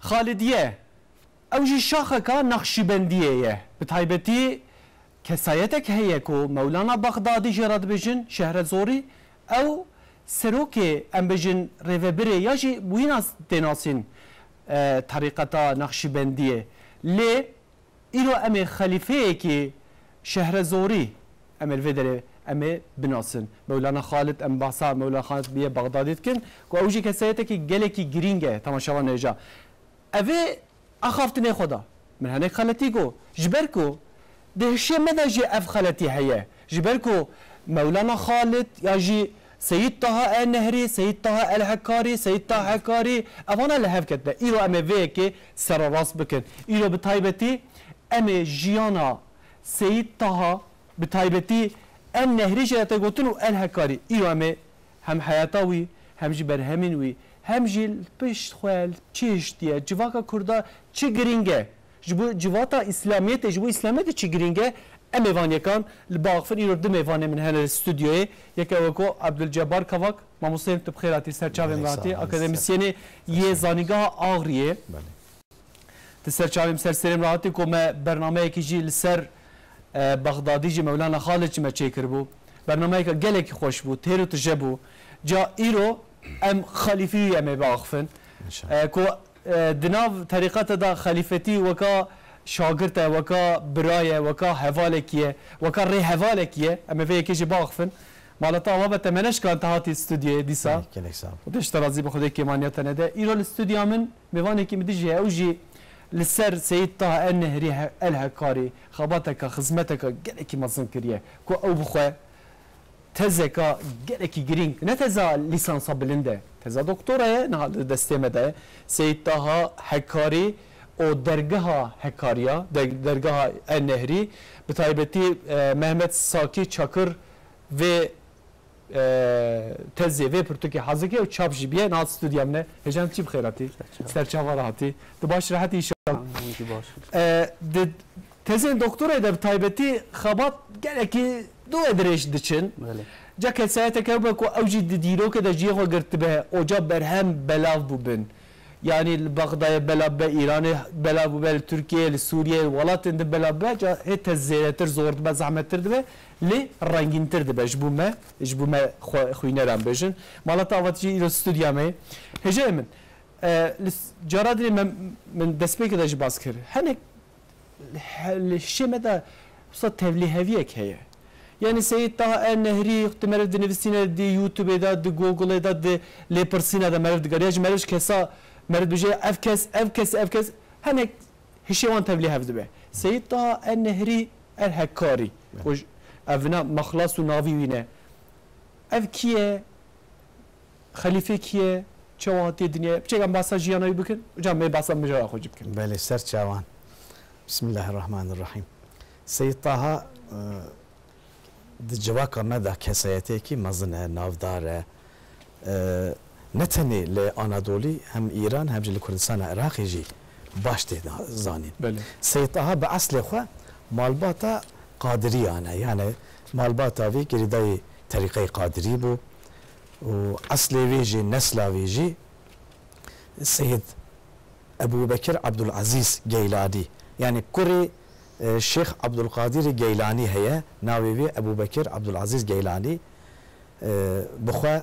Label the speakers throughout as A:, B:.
A: خالدیه اوجی شاخه که نقشبندیه به تایبتی کسایتک هیه که مولانا بغدادی جراد بجن شهر زوری او سروک ام بجن ریوبری یا جی بویناس دیناسین طریقتا نقشبندیه لی ایرو ام خلیفه که شهر زوری ام الفدره ام بناسن مولانا خالد ام باسا مولانا خالد بیه بغدادی کن که اوجی کسایتک گلکی گرینگه تماشاوان نجا اوه اخافتنی خدا من هنک خالتی کو جبرکو دهشه مدى جي اف خالتي هي جبركو مولانا خالد يجي سيد طه النهري سيد طه الحكاري سيد طه حكاري افانا لهف كتبه ايرو ام فيكي سر راس بكن ايرو بتايبتي ام جيانا سيد طه بتايبتي النهري جاتا قلتلو الحكاري ايرو ام هم حياتاوي هم جي برهمينوي هم جي البشت خوال تشيشتيه جواكا كردا تشي جرينجه جبو جواتا اسلامیت جبو اسلامیت چی گرینگه امیوانی کان لباغفر ایرو دم ایوانی من هنر استودیوی یکی وکو عبدالجبار کواک ما مسلم تبخیراتی سرچاوی مراتی اکادمیسیانی یه زانیگاه آغریه تسرچاوی سرسریم راتی که ما برنامه یکی جی لسر بغدادی جی مولانا خالد جی ما چیکر بو برنامه یکی گلکی خوش بو تیرو تجبو جا ایرو ام خلیفی ام باغفن کو دناف طریقت دا خلیفتی وکا شاگرته وکا برایه وکا حوالکیه وکا ری حوالکیه اما فیه کشی باغفن مالتا آوابت منش کان تهاتی استودیوی دیسا و دشت رازی بخوده کمانیت نده ایرو الاستودیو من میوانه که مدیجه اوجی لسر سید طه النهری الحکاری خباتک خزمتک گلکی مزن کریه کو او بخواه تزکا گلکی گرینگ نه تزا لیسانسا بلنده تزا دکتوره نه دستیمه ده سید طه حکاری او درگاه حکاریا درگاه النهری به تایبتی محمد ساکی چاکر و تزی و پرتوکی حاضری و چاپ جیبیه نات استودیوم نه هجان چی بخیراتی سرچاوا راحتی تو باش راحتی ایشان تزی دکتوره ده به تایبتی خبات گلکی دو ادریش دچن جا کسایت که بکو اوجی دیرو که دجیه خو گرت به اوجا برهم بلاو بوبن یعنی بغداد بلاو به ایران بلاو به ترکیه لسوریه ولات اند بلاو به جا هت زیرتر زورد به زحمت تر به لی رنگین تر به جبومه خوینه رم بجن مالات آواتی ایرو استودیامه هجه من جارادی من دسپی که داش باز کرد هنگ الشيء صار تبليهوية كهية يعني سيد طه النهري اختمرت دي نفسينا دي يوتيوب دا دي جوجل دا دي ليبرسينا دا مرد قريج مرج كسا مرد بجي افكس هنك هشيوان تبليهف دبه سيد طه النهري الحكاري وج افنا مخلص ونافي وينه اف كيه خليفه كيه چواتي الدنيا بچگم باسا جيانوي بكن جام باسا مجرا خوج بكن
B: بله سر چوان بسم الله الرحمن الرحيم سيد طه دجواك مدى كسيتي كي مزنه نافداره نتني لانادولي هم ايران هم جل كردستان عراق يجي باشتي زانين سيد طه باصل خو مالباتا قادري انا يعني مالباتا في قريداي طريقه قادري بو واصل ويجي نسل ويجي السيد ابو بكر عبد العزيز جيلاني يعني كوري الشيخ عبد القادر الجيلاني هي ناوي ابو بكر عبد العزيز جيلاني بخوا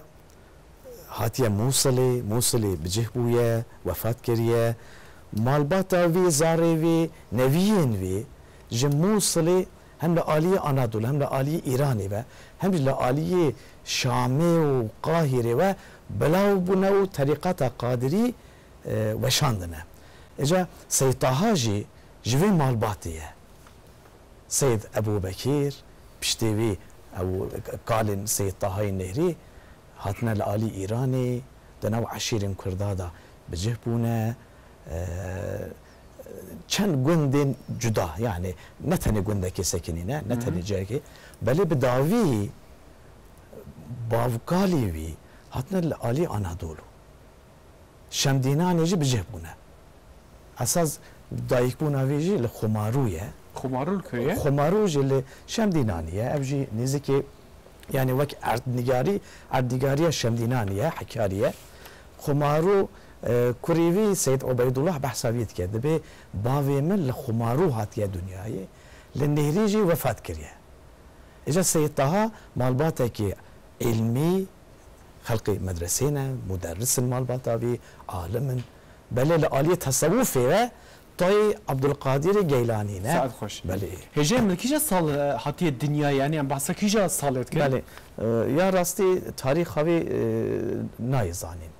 B: هاتيه موصلي بجهبويه وفات كريه مالباتا في زاري في نبيين في جموصلي هم لآلية أناضول هم لآلية إيراني و هم لآلية شامي وقاهرة و بلاو بناو طريقات قادري وشاندنا اجا سيد طهاجي جوي مالباتيه سيد ابو بكير بشتوي او قالن سيد طه النهري هاتنا لآلي ايراني دناو عشيرن كردادا بجهبونا چند گوندن جدا يعني نتني گوندكي سكنينه نتني جاكي بل بداوي باوكالي وي هاتنا لآلي انادولو شمدينان يجي بجهبونا اساس دايك بونا ويجي لخمارويه
A: خمارو الكويه
B: خمارو جل شمدينانيه ابجي نزكي يعني وك اردنيغاري شمدينانيه حكاريه خمارو كوريوي سيد عبيد الله بحسابيت كده به باوي من لخمارو هاتيا دنياي للنهريجي وفات كريا اجا سيد طه مالباتك علمي خلقي مدرسينا مدرس مالباتاوي عالم بل لآلية تصوفي طي عبد القادر الجيلاني
A: سعد خوش
B: بله
A: هجا من كيجا صال حتى الدنيا يعني عم بحث كيجا صالت كده
B: بله يا راستي تاريخ هاوي نايزانين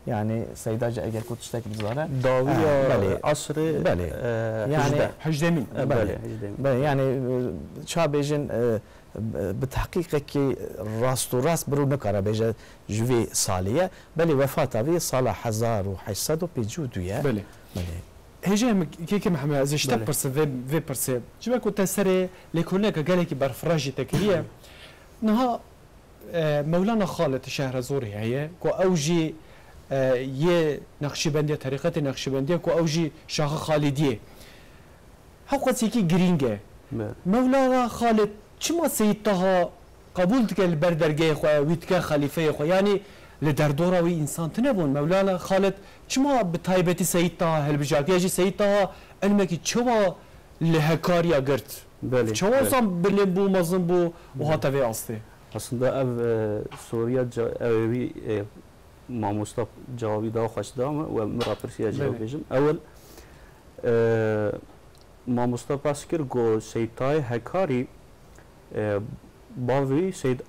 B: يعني سيدا جا اگر كنت تشتكي بزاره
C: داوية عصر
B: بله يعني
A: حجدمين
B: بله يعني شا بيجن بتحقيق كي راست وراست برو نكره بيجا جوي صاليه بل وفاته في صالح 1800 بيجودويا
A: بله هجا كيك محمد از اشتا برس في برس جبا كنت سري لكونك قالك برفراجي تكريه نها مولانا خالد شهر زوري هي كو اوجي يه نقشبنديه طريقه نقشبنديه كو اوجي شاه خالديه حقوقي كي جرينجه مولانا خالد چما سيد طه قبول تك البردرجه خو ويتك خليفه خو يعني لدردورا وي انسان تنبون مولانا خالد چما بتايبتي سيد طه هلبجاك يجي سيد طه علمك چما لهكاريا قرت
C: بله
A: چما صام بلبو مزنبو وهاتوي اصلي
C: aslında ev Suriye evi mamusta cevabı daha hoştu ama ve mürapırsiye cevap vereceğim. Evvel mamusta paskir go Seytay Hekari باوی سید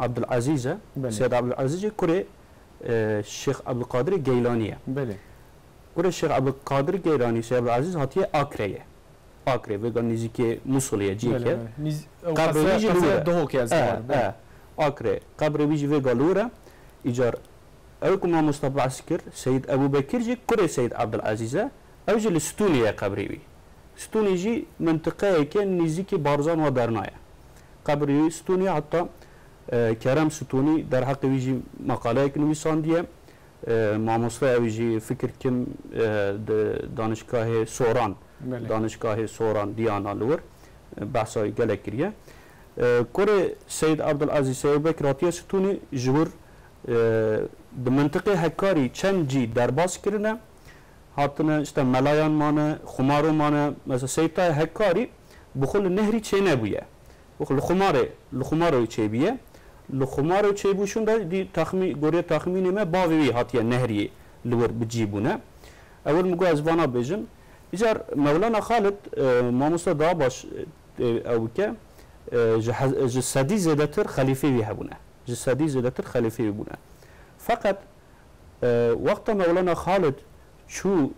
C: عبدالعزیزه سید عبدالعزیز کره شیخ عبدالقادر گیلانیه
A: بله
C: کره شیخ عبدالقادر گیلانی سید عبدالعزیز هاتیه آکریه آکره وگان نزدیکی موصلیه جیه
A: قبر ویجی دو که از
C: آکره قبر ویجی وگالوره ایجار اوکو ما مصطفى عسكر سید ابو بکر جی کره سید عبدالعزیزه اوجی لستونیه قبری وی ستونی جی منطقه که نزدیکی بارزان و درنایه قبری ستونی حتی کرم ستونی در حق ویجی مقاله نویسان دیه ماموستا ویجی فکر کم دانشگاه سوران دانشگاه سوران دیانا لور بحثای گله کریه کره سید عبدالعزیز سید بکراتی ستونی جور د منطقه حکاری چند جی درباس کرنه حتنا işte ملایان مانه خمارو مانه مثلا سید حکاری بخل نهری چه نبویه لخمارو چه بیه لخمارو چه بوشون دی تخمی گوری تخمینی ما باوی هاتیه نهری لور بجیبونه اول مگو از وانا بجم ایجار مولانا خالد ماموستا دا باش او که جسدی زدتر خلیفه وی هبونه جسدی زدتر خلیفه وی بونه فقط وقت مولانا خالد شو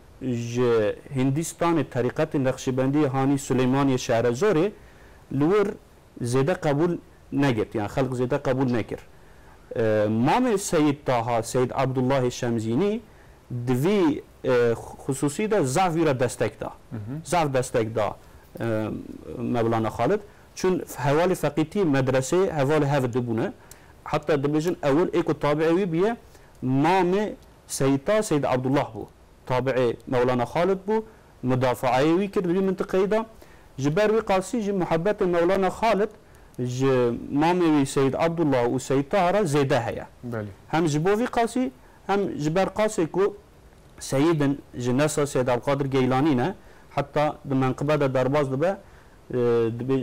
C: هندستان طریقت نقشبندی هانی سلیمانی شهرزوری لور زیده قبول نگرد یعنی خلق زیده قبول نکرد مام سید طه سید عبدالله شمزینی دوی خصوصی دا ضعفی را دستک دا ضعف دستک دا مولانا خالد چون حوال فقیتی مدرسه حوال هفت دبونه حتی دبیجن اول ایکو تابعی بیه مام سید طه سید عبدالله بو تابع مولانا خالد بو مدافعی وی کرد دوی منطقه دا جبر وی قاسی جی محبت مولانا خالد ج مامي سيد عبد الله وسيد طاهرة زيده هيا هم جبوفي قاسي هم جبر قاسي كو سيدا جناسة سيد عبد القادر جيلانينا حتى بمنقبة درباز دبا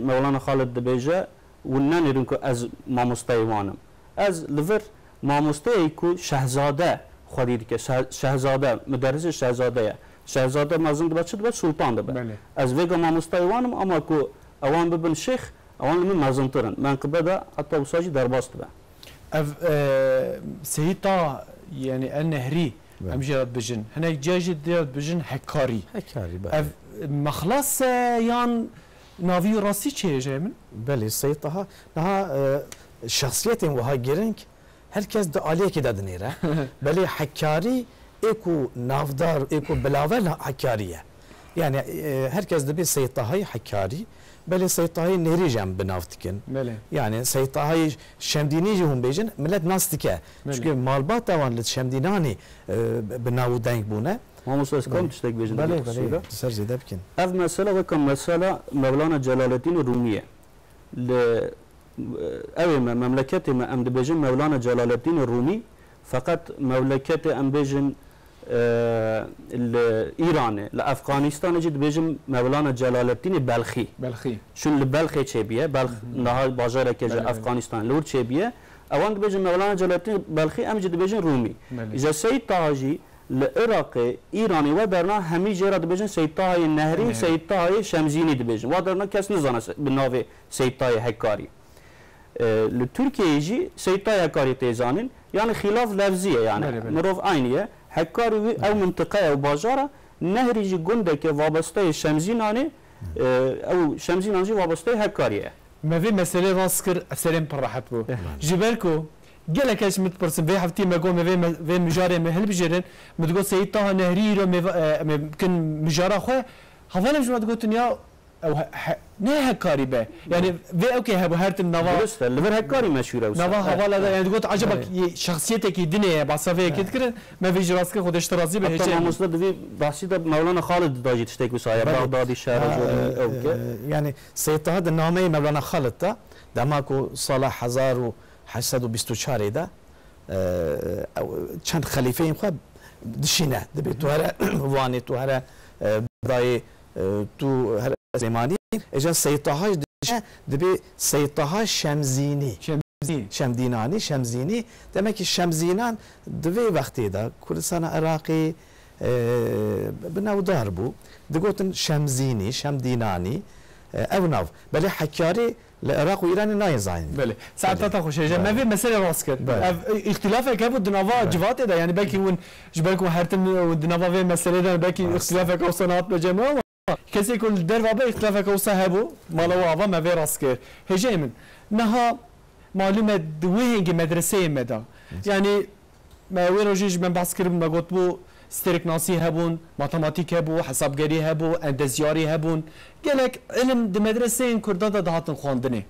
C: مولانا خالد دبيجا ونان يرنكو از ماموستايوانم از لفر ماموستاي كو شهزاده خدير كه شهزاده مدرس شهزاده مازن دبا چه دبا سلطان دبا از ويغا ماموستايوانم اما كو اوان ببن شيخ اوان من مازنترن منقبه ده حتى وساجي درباست به
A: اف سيطا يعني النهري ام جرات بجن هنا جاجي ديرت بجن حكاري اف مخلص يان نافي راسي تشي جيمن
B: بله سيطها لها شخصية وها جيرنك herkes de aliye ki dadnire beli hakkari eko navdar eko belavel hakkariye yani herkes de bir Seyyid Taha'yı hakkari beli Seyyid Taha'yı nericem binavtikin yani Seyyid Taha'yı şemdini cihun bejin millet nastike çünkü malbat davan lit şemdinani binavu denk bune
C: Mamusa eskam tiştek bejin
B: beli ser zede bikin
C: ev mesela ve kam mesela Mevlana Celaleddin Rumiye اوی مملکت ما ام دبیجن مولانا جلال الدین رومی فقط مملکت ام بیجن إيران لأفغانستان جد بيجم مولانا جلال الدين بلخي شو البلخي تشبيه بلخ نهار بازار كجا أفغانستان لور تشبيه أوان بيجم مولانا جلال الدين بلخي أم جد بيجم رومي إذا سيد طاجي العراق إيراني ودرنا همي جرا دبيجن سيد طاهي النهري سيد طاهي شمزيني دبيجن ودرنا كاس نزانا بالنافي سيد طاهي هكاري لتركيا يجي سيد طاهي هكاري تيزانين يعني خلاف لفظية يعني مروف عينية هكاري أو منطقة أو باجارة نهر يجي قندك وابسته شمزيناني أو شمزيناني وابسته هكارية
A: ما في مسألة راسكر سلام برحب بو جبالكو قالك ايش متبرسم في حفتي ما قوم في مجاري ما هل بجرن متقول سيد طه نهري رو يمكن مجارة خو هذا مش ما تقول تنيا او نه هكاري به يعني في اوكي هبو هرت النوا
C: بس اللي في هكاري مشهوره
A: نوا حواله يعني تقول عجبك شخصيتك دنيا بعصفيه كده ما في جراسك خودش ترازي به
C: هيك مصدر في بحثي مولانا خالد داجي تشتكي وسايا بغدادي الشارع اوكي
B: يعني سيد طه النومي مولانا خالد دماكو صلاح 1824 ده چند خلیفه خو دشینه دبی تو هر وانی تو هر برای تو هر زمانی اجا سید طه دبی سید طه شمزینی demek ki شمزینان دوی وقتی دا کردستان عراقی بناودار بو دگوتن شمزینی شمدینانی او ناو بله حکاری العراق وإيران نايزاين.
A: بله. ساعتها خوش هجا ما في مسألة راسكت. اختلافك هبو الدنافا جوات ده يعني باقي ون جبالكم هرتم والدنافا في مسألة ده باقي اختلافك أو صناعات بجماعة. كسي كل در وابا اختلافك أو صاحبه ما لو وابا ما في راسكت. هجا من نها معلومة دوهنج مدرسة مدا. يعني ما وين رجيج من بحث كرب ما قلت بو استركناسي هبون ماتماتيك هبو حسابگري هبو اندزياري هبون قالك علم د مدرسين كردان دا دهاتن خواندني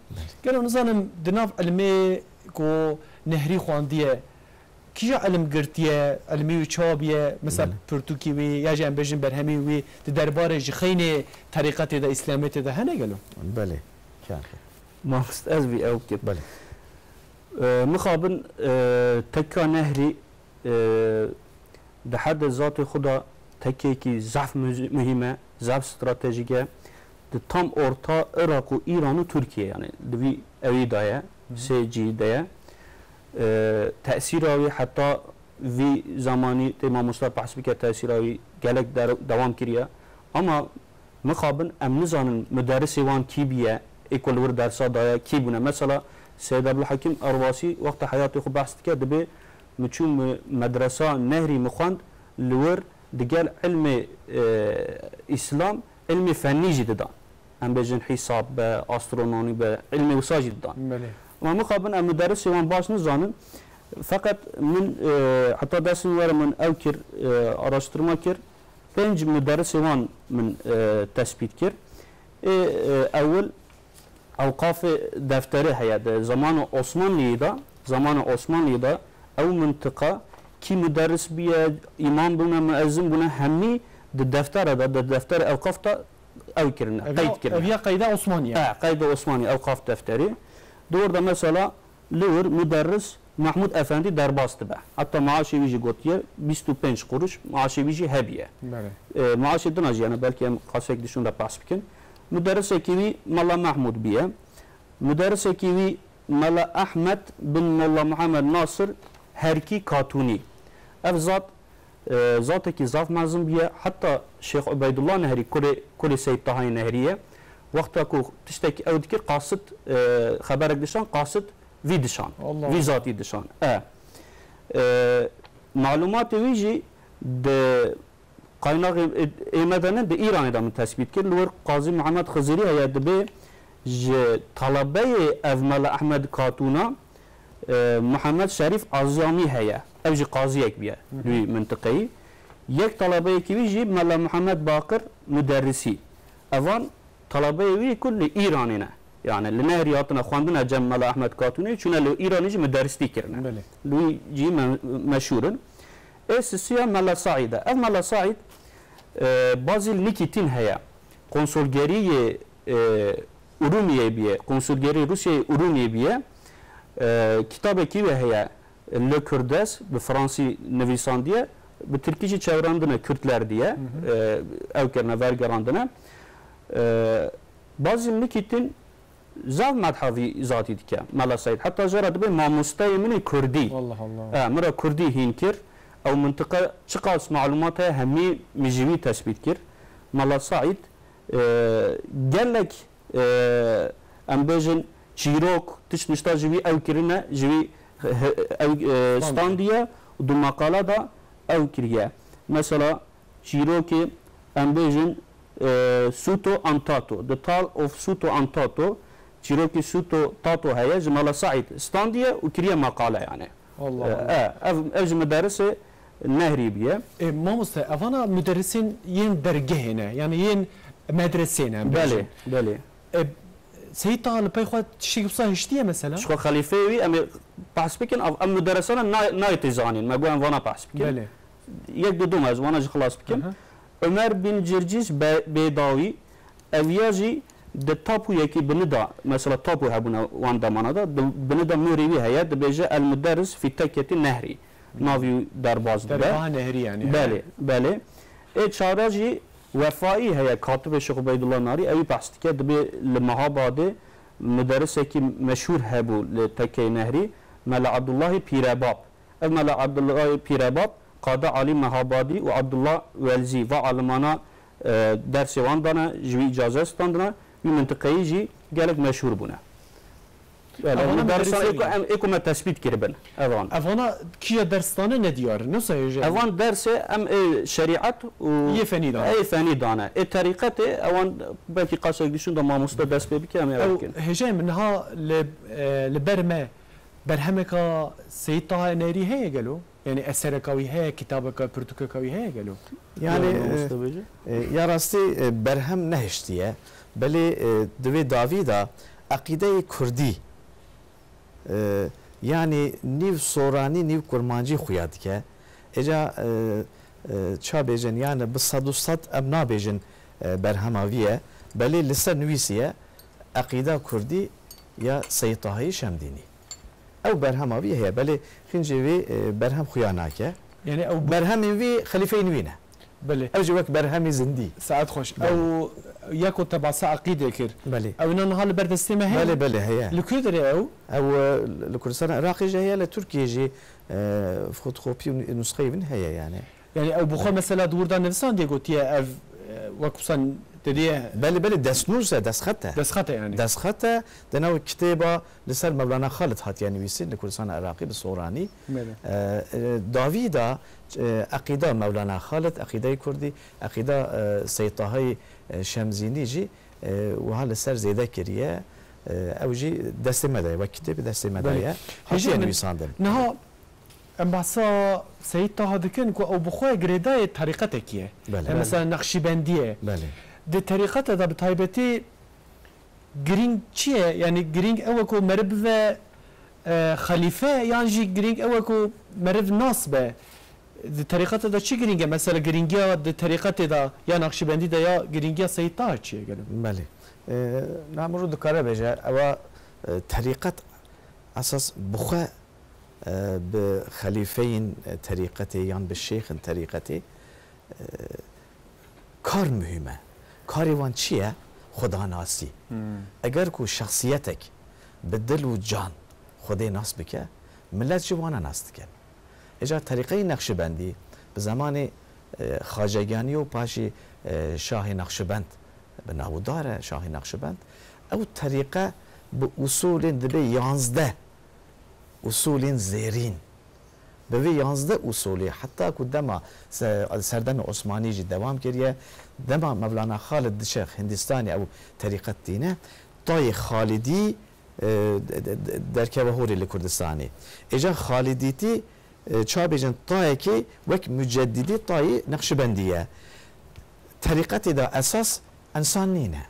A: قالوا نظام دناف علمي كو نهري خوانديه كيجا علم قرتيه علمي وچابيه مثلا برتوكيوي ياجي ام بجن برهمي وي د دربار جخينه طريقه د اسلاميه ده هنا قالوا
B: بله كان
C: ما استاذ او كده
B: بله
C: مخابن تكا نهري ده حد ذات خدا تكيكي ضعف مهمة ضعف استراتيجية ده tam orta Irak و İran و Türkiye yani دوی اوی دایا سه جی دایا تأثیراوی حتی وی زمانی تمام مصطفى بحث بکه تأثیراوی گلک دوام کریه اما مخابن ام نزانن مدرس وان کی بیه اکول ور درسا دایا کی بونه مثلا سید عبدالحکیم ارواسی وقت حیاتی خو بحث که دبی مچون مدرسه نهری مخواند لور دقال علم اسلام علم فنی جدیدان ام بجن حساب به استرونومی به علم وساجی دادن و مخابن ام مدرس وان باش نزانن فقط من حتی دست ور من اوکر araştırma kir 5 مدرس وان من تثبيت كر اول اوقاف دفتره هيا زمان عثماني دا او منطقه کی مدرس بیا امام بنا مؤذن بنا همي دفتر دفتر اوقاف تا او كرنا قيد كرنا
A: هي قيده عثمانيه
C: قيد عثماني اوقاف دفتري دور ده مثلا لور مدرس محمود افندی درباست به حتی معاشی ویژه گوتیه 25 قروش معاشی ویژه هبیه معاشی دناجی یعنی بلکه قاسک دشون را پاس بکن مدرس کیوی ملا محمود بیه مدرس کیوی ملا احمد بن ملا محمد ناصر هرکی کاتونی اف ذات کی ضاف معظم بیه حتی شیخ عبیدالله نهری کل سید طه نهریه وقتا کو تشتکی او دکر قاصد خبرک دشان قاصد وی دشان وی ذاتی دشان معلومات ویجی د قایناق ایمدانه د ایران دا من تثبیت کرد لور قاضی محمد خزیری هیا دبی ج طلبه افمل احمد کاتونا محمد شریف عزامی هیا اوج قاضی یک بیه دوی منطقه‌ای یک طلبه کی ویجی ملا محمد باقر مدرسی اوان طلبه وی کل ایرانیه يعني لنهرياتنا خواندنا جمال احمد كاتوني چون لو ايراني مدرستي كرنا لو جي مشهورن اساسيا ملا سعيده اف ملا سعيد بازل نيكيتين هيا قنصلجري اروميه بيه قنصلجري روسيا اروميه بيه كتابه كي هيا لو كردس بفرنسي نويسانديه bi Tirkî jî çewrandine Kürtler diye ew kirine vergerandine bazı mikitin zav medhavî zatî dike Mela Saîd heta jara dibe mamosteyê min ê Kurdî
A: Allah Allah
C: mira Kurdî hîn kir ew mintiqe çi qas malumat heye hemî mijîvî tespît kir Mela Saîd gelek em bêjin çîrok tişnişta ji wî ew kirine ji wî ew standiye û du maqala da ew kiriye mesela çîrokê em bêjin Suto Antato the Tale of Suto Antato çîrokê Suto Tato heye ji Mela Saîd standiye û kiriye maqala yani
A: Allah
C: ev ji medarîsê nehrî biye
A: mamoste evana müderrisin yên dergehê ne yani yên medresê ne
C: belê
A: Seyit Taha li pey xwe tiştî wisa hiştiye mesela
C: Şixwe xelîfeyê wî em ê behs bikin em müderrisana nayê tê zanîn me guyan vana behs bikin
A: belê
C: yek du me ez vana jî xilas bikim Ömer bin Circis Bêdawî eviya jî di tapûyekî binida mesela tapû hebûne wan demana da binida mûrê wî heye dibêje el müderris fî teketî nehrî navî derbaz dibe
A: derbaha nehrî yani
C: belê ê çara jî Vefaî heye katibê Şeyx Ubeydullah Narî evî behs dike dibe li Mehabadê müderrisekî meşhûr hebû li tekeyê nehrî Mela Abdullahî Pîrebab ev Mela Abdullahî Pîrebab Qada Ali Mehabadî û Abdullah Welzî ve alimana dersê wan dane ji wî îcaze standine wî mintiqeyî jî gelek meşhûr bûne êku me tespît kiribin
A: evana kiya derstane ne diyar nasıl hêje
C: evan dersê em ê şerîat û
A: yê
C: fenî dane ê terîqetê ewan belkî qasek dişûn da mamoste dest pê bike em ê bikin
A: hêjeyê min niha li ber me berhemeka Seyit Taha Nerî heye gelo yani esereka wî heye kitabeka pirtûkeka wî heye gelo
B: yani ya rastî berhem nehiştiye belê divê davî da aqîdeyê Kurdî yani nîv soranî nîv kurmancî xuya dike êca ça bêjin yani bi sed û sed em nabêjin berhema wî ye belê li ser nivîsiye aqîda Kurdî ya Seyit Tahayî Şemdînî ew berhema wî heye belê xîncê wê berhem xuya nake
A: yani ew
B: berhemên wî xelîfeyên wî ne
A: belê
B: ew jî wek berhemê zindî
A: saet xweş ew yek tebasa aqîdê kir
B: belê
A: ew niha li ber destê me heye
B: belê heye
A: li ku derê ew
B: li Kurdistan Iraqê jî heye li Tirkiyê jî fotokopî û nusxeyê wî heye yani
A: ew bi xwe mesela di wirda nivîsandiye gotiye ev wek wisa dediye
B: belê destnûs e destxet
A: yani
B: destxet e di nav kitêba li ser Mevlana Xalid hatiye nivîsîn li Kurdistan Iraqî bi soranî davî da aqîda Mevlana Xalid aqîdeyê Kurdî aqîda Seyit Tahayî Şemzînî jî wiha li ser zêde kiriye ew jî destê me daye wek kitêbê destê me daye hatiye nivîsandin
A: niha em behsa Seyit Taha dikin ku ew bi xwe girêdayê terîqetekî ye mesela Neqşîbendiye di terîqeta da bi taybetî giring çi ye yani giring ew ku meriv ve xelîfe yan jî giring ew ku meriv nas be di terîqeta da çi giring e mesela giringiya di terîqetê da ya Neqşîbendî de ya giringiya Seyit Taha çi ye gelin
B: belê namuru dikare bêje ewa terîqet esas bi xwe bi xelîfeyên terîqetê yan bi şêxin terîqetê kar mühim e karê wan çi ye xwedanasî eger ku şexsiyetek bi dil û can Xwedê nas bike millet jî wana nas dikin êca terîqeyê Neqşibendî bi zamanê xacegiyanî û paşî Şahê Neqşibend bi navdar e Şahê Neqşibend ew terîqe bi usulên dibe 11 usulên zêrîn bi vê 11 usulê heta ku dema serdemê Osmanî jî dewam kiriye dema Mevlana Xalid dişe Hindistanê ew terîqet dîne tayê Xalidî derkeve horê li Kurdistanê êca Xalidîtî ça bêjin tayekê wek müceddidî tayê Neqşibendî ye terîqetê da esas insan nîne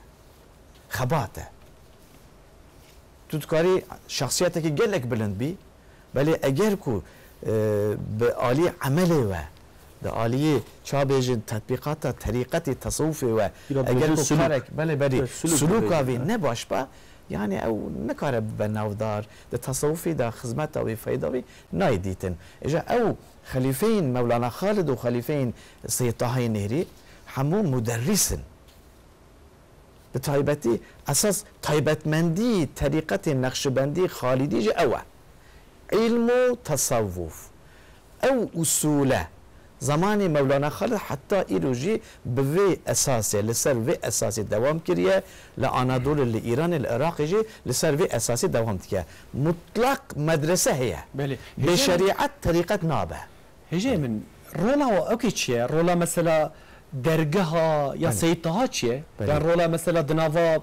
B: xebat e tu dikarî şexsiyetekî gelek bilind bî belê eger ku bi alî emelê we di aliyê ça bêjin tetbîqata terîqetê tesawufê we eger ku karek belê berî sulûka wê ne baş be يعني او نكاره بناودار ده تصوفي ده خدمته وفيدوي نايديتن اجا او خليفين مولانا خالد وخليفين سيد طه النهري حمو مدرسن بتايبتي اساس تايبت مندي طريقه النقشبندي خالدي جا او علم تصوف او اصوله زمان مولانا خالد حتى ایروجی به اساس لسر و اساس دوام کریه لانادول ایران العراق جی لسر و اساس دوام کریه مطلق مدرسه هي
A: بله
B: به شریعت طریقت نابه
A: هجه من رولا و اوکی چیه رولا مثلا درگاه یا سیدها چیه یا رولا مثلا دنوا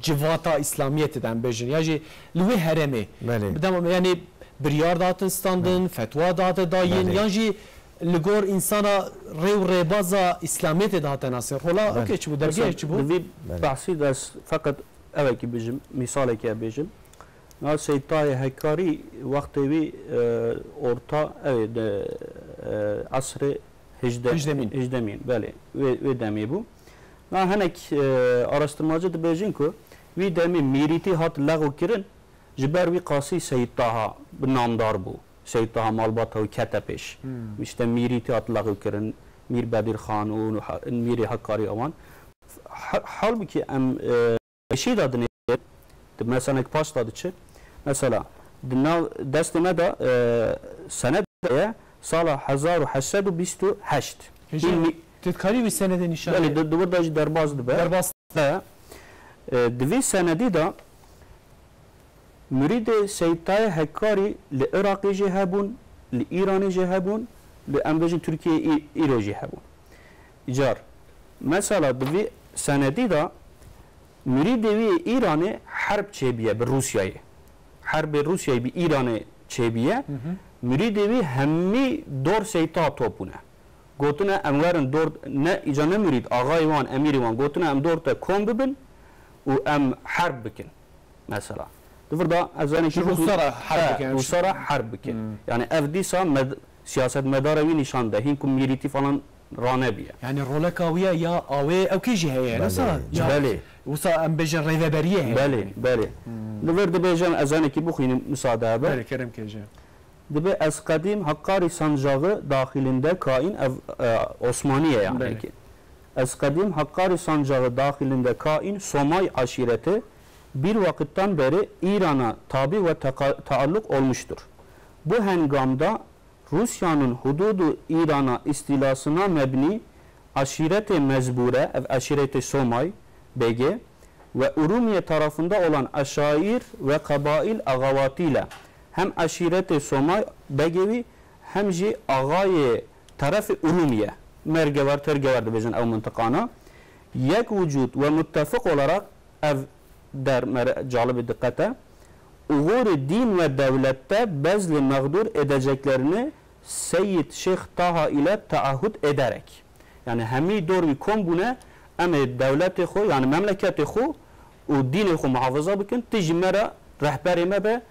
A: جواتا اسلامیت دن بجن یا جی لوی هرمه بدم یعنی بریار داتن ستاندن فتوا دات داین یا جی لگور انسانا ریو ریبازا اسلامیت دهات ناصر رولا اوکی چی بود درگاه چی بود
C: دوی بحثی دست فقط اوه کی بجم مثالی که بجم نا سیدتای هکاری وقتی وی orta evet asrı hecdemin bale ve demi bu na hanek araştırmacı da bejin ko vi demi miriti hat lagu kirin jiber vi qasi seyidtaha namdar bu seyidtaha malbat o ketepeş işte miriti hat lagu kirin mir bedir khan o miri hakkari avan halbuki em şey adını mesela pas adı çı mesela desteme de senede sala 1828
A: تذكري بالسنة دي نشان
C: بله دو درباز دبه
A: درباز
C: دوی سندی دا مرید سیدتای هکاری لعراقی جه هبون لإیرانی جه هبون لأمبجن ترکیه ایرو جه هبون اجار مثلا دوی سندی دا مرید وی ایرانی حرب چه بیه به روسیه حرب روسیه بی ایرانی چه بیه مرید وی همی دور سیدتا توپونه گوتنا امورن دور نه ایجانه مرید آقای وان امیری وان گوتنا ام دور تا کن ببن و ام حرب بکن مثلا دفر دا از آنی که
A: روسارا حرب بکن
C: روسارا حرب بکن یعنی افدی سا سیاست مداروی نشان ده هین کم میریتی فلان رانه بیه
A: يعني رولكاوية يا أوي أو كيجي هي نصا
C: بله
A: وصا أم بيجن ريفابريه
C: بله بله دفر دا بيجن از آنی که بخوین مساعده به
A: بله كرم كيجي
C: دبی از قدیم حقاری سنجاğı dahilinde kain Osmaniye yani ki. Az kadim Hakkari sancağı dahilinde kain Somay aşireti bir vakitten beri İran'a tabi ve taalluk olmuştur. Bu hengamda Rusya'nın hududu İran'a istilasına mebni aşireti mezbure, aşireti Somay BG ve Urumiye tarafında olan aşair ve kabail agavatiyle hem aşireti Somay Begevi hem ji ağayı tarafı Urumiye mergevar tergevar da bizim ev mıntıkana yek vücut ve müttefik olarak ev der calibi dikkate uğur din ve devlette bezli mağdur edeceklerini Seyyid Şeyh Taha ile taahhüt ederek yani hemi doğru kom buna ama devleti xo yani memleketi xo o dini xo muhafaza bikin tecmera rehberime be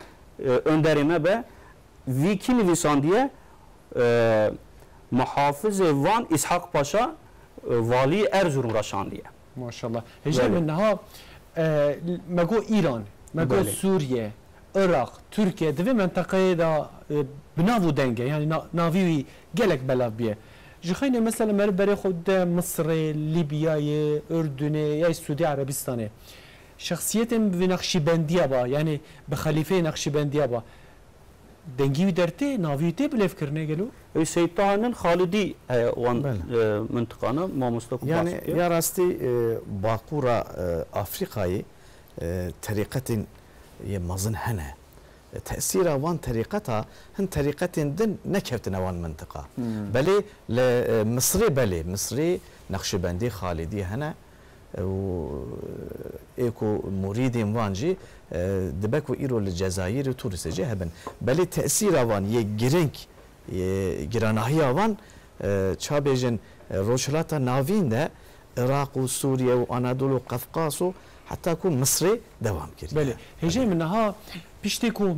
C: önderime be Viki Nivisandiye muhafız-ı Van İshak Paşa vali Erzurum Raşandiye.
A: Maşallah. Hece minha mego İran, mego Suriye, Irak, Türkiye devi mentakaya da binavu denge yani navi gelek belabiye. Jixayne mesela merberi xud Mısır, Libya, Ürdün ya Suudi Arabistan'ı. Şahsiyetim ve Nakşibendiye ba yani be halife Nakşibendiye ba dengi dertte naviyete bilef kirne gelo
C: Seyyid Taha'nın Halidi wan mıntıkana mamustaku
B: yani ya rasti Bakura Afrika'yı tarikatin mazın hene تأثير وان طريقتها هن طريقة دن نكفتنا وان منطقة بلي مصري بلي مصري نقشبندي خالدي هنا و ايكو مريدين وانجي دبكو ايرو للجزائر وتونس جهبن بلي تأثير وان يجرينك جرانهيا وان تشابيجن روشلاتا نافين ده العراق وسوريا وانادولو وقفقاس حتى يكون مصري دوام كريم
A: بله هجي منها بيشتكو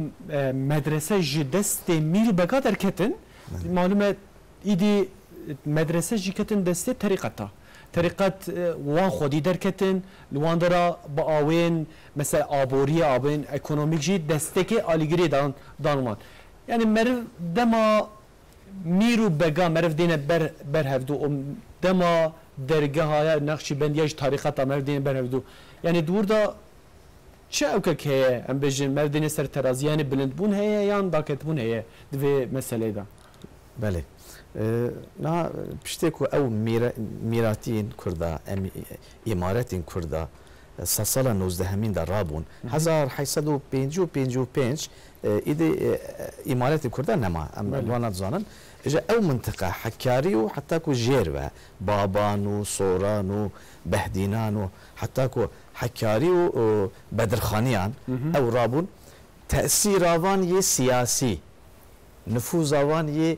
A: مدرسة جدست ميل بقدر كتن معلومة إيدي مدرسة جي كتن دست طريقتها طریقت وان خودی درکتن لوان درا با آوین مثلا آبوری آوین اکونومیک جی دستک آلیگری دانوان یعنی مرف دما میرو بگا مرف دینه بر هفدو دما درگه های نقشی بندیش طریقت مرف دینه بر هفدو یعنی دور دا چه اوکه که ام بجن مرف دینه سر ترازیان بلند بون هیا یان باکت بون هیا دوی مسئله دا
B: بله نا پشتێک ئەو میراتین کووردا ئیمارەتین کووردا ساڵە 19دا ڕابوون 1855 ئیمارەتی کووردا نەما ئەم وانە زانن ئێژە ئەو منتقە حەکاری و حتاکو ژێرە بابان و سۆران و بەهدینان و حتاکو حەکاری و بەدرخانیان ئەو ڕابوون تەسیراوان یە سیاسی نفوزاوان یە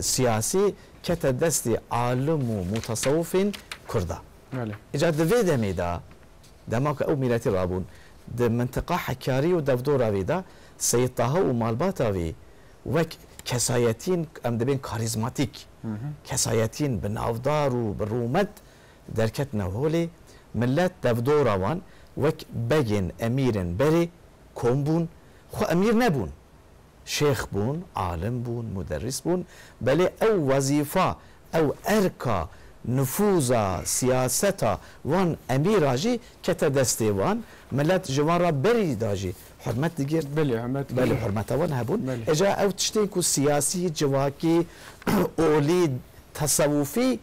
B: سیاسی کت دستی عالم و متصوفین کرده. اجا دوی دمیدا دماغ او میراتی رابون د منطقه حکاری و دفدور آویدا سیطاها و مالبات آوی وک کسایتین ام دبین کاریزماتیک کسایتین بنافدار و برومت درکت نهولی ملت دفدور آوان وک بگین امیرن بری کم بون خو امیر نبون شيخ بون عالم بون مدرس بون بل او وظيفه او اركا نفوذا سياستا وان اميراجي كتدستي وان ملت جوارا بري داجي حرمت ديجير بلي حرمت وان هبون اجا او تشتيكو سياسي جواكي اولي تصوفي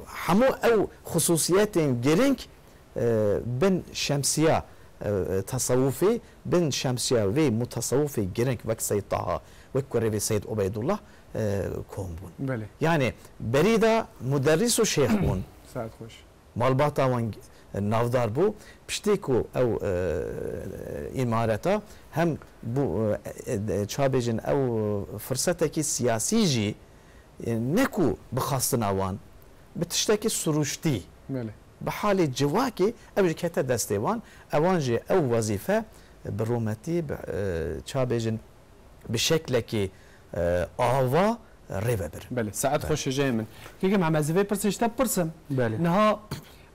B: حمو او خصوصيات جرينك بن شمسيه تصوفي بن شمسية في متصوفي جرينك وك سيد طه وك سيد عبيد الله كوم بون يعني بريدة مدرس وشيخ بون
A: ساعد خوش
B: مالباتا وان نافدار بو بشتيكو او امارتا هم بو تشابجن او فرصتك سياسي جي نكو بخاصنا وان بتشتكي سروشتي بحال جواكي أبي كتا دستيوان أوانجي أو وظيفة برومتي تشابجن بشكلك آوا ريفبر.
A: بله ساعات خوش جاي من كيف مع مزيفة برسش تب برسم.
C: بله.
A: نها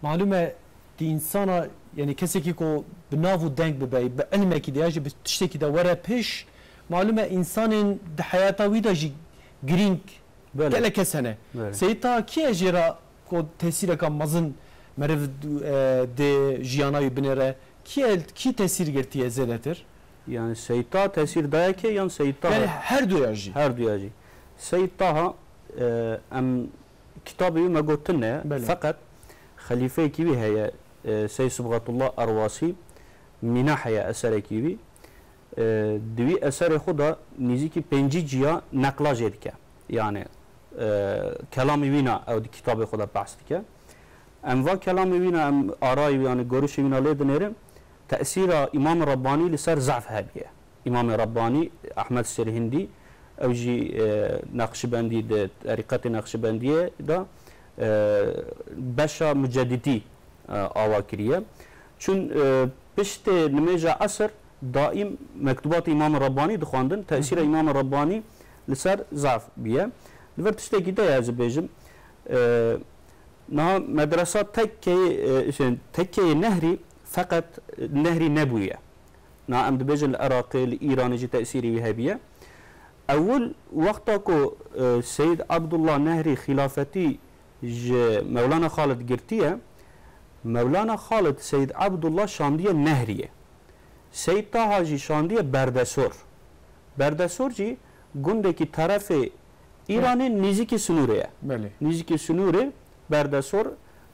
A: معلومة دي إنسانة يعني كسي كيكو بنافو دنك بباي بأنما كده يجي بتشتكي ده ورا بيش معلومة إنسان ده حياته ويدا جي جرينك. بله. كلا كسنة. بله. سيتا كي أجرا كو تأثيرك مزن مرف de jiyana binere ki tesir girtiye zedetir?
C: Yani seyta tesir dayake yani seyta
A: yani her duyacı.
C: Her duyacı. Seyta em kitabı megotinne fakat halife gibi heye Seyyid Sıbgatullah Arvasi minahaya esere gibi divi esere xuda niziki penci ciya naklaj edike. Yani kelami vina ev kitabı xuda bahs dike. ام و کلام وینا ام آرای یعنی گروش وینا لیدنرم تأثیر امام ربانی لسر ضعف هبیه امام ربانی احمد سرهندی او جی نقشبندی ده طریقت نقشبندیه دا بشا مجددی آوا کریه چون پشت نمیجا عصر دائم مکتوبات امام ربانی دخواندن تأثیر امام ربانی لسر ضعف بیه لور تشتکی ده یازه بیجم نها مدرسة تكي نهري فقط نهري نبوية نها أم دبجن العراقي الإيراني جي تأثيري وهابية أول وقتاكو سيد عبد الله نهري خلافتي مولانا خالد قرتية مولانا خالد سيد عبد الله شاندية نهرية سيد طه جي شاندية بردسور جي قندكي طرف إيراني نيزيكي سنورية نيزيكي سنوري بردسور